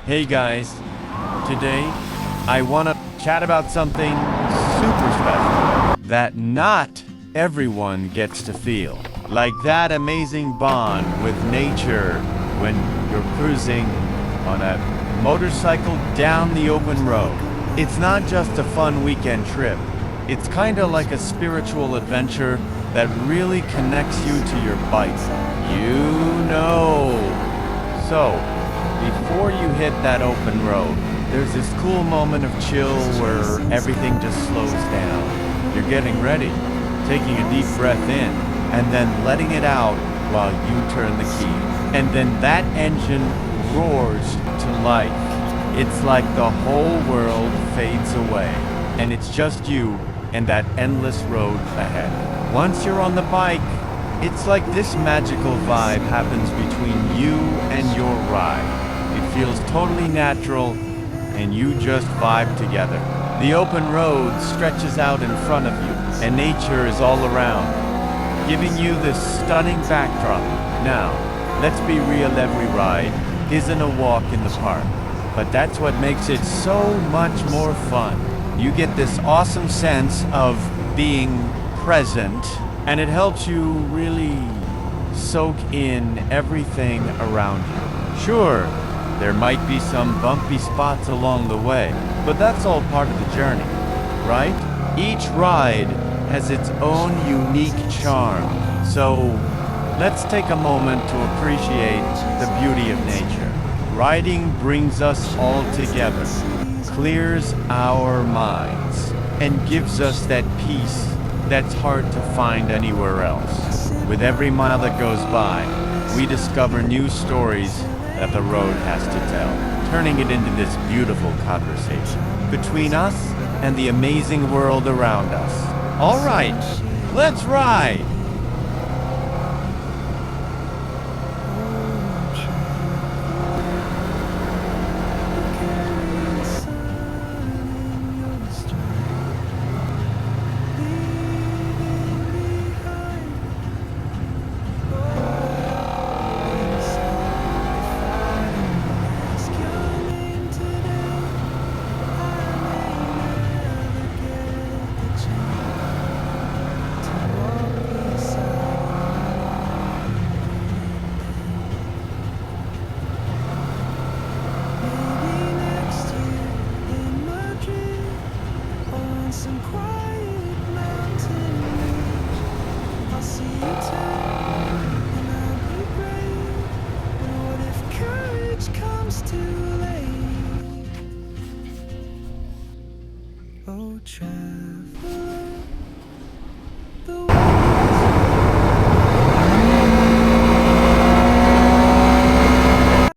Hey guys, today I want to chat about something super special that not everyone gets to feel. Like that amazing bond with nature when you're cruising on a motorcycle down the open road. It's not just a fun weekend trip. It's kind of like a spiritual adventure that really connects you to your bike. So, before you hit that open road, there's this cool moment of chill where everything just slows down. You're getting ready, taking a deep breath in, and then letting it out while you turn the key. And then that engine roars to life. It's like the whole world fades away, and it's just you and that endless road ahead. Once you're on the bike, it's like this magical vibe happens between you and your ride. It feels totally natural, and you just vibe together. The open road stretches out in front of you, and nature is all around, giving you this stunning backdrop. Now, let's be real, every ride isn't a walk in the park, but that's what makes it so much more fun. You get this awesome sense of being present, and it helps you really soak in everything around you. Sure, there might be some bumpy spots along the way, but that's all part of the journey, right? Each ride has its own unique charm, so let's take a moment to appreciate the beauty of nature. Riding brings us all together, clears our minds, and gives us that peace that's hard to find anywhere else. With every mile that goes by, we discover new stories that the road has to tell, turning it into this beautiful conversation between us and the amazing world around us. All right, let's ride! Oh, traveler.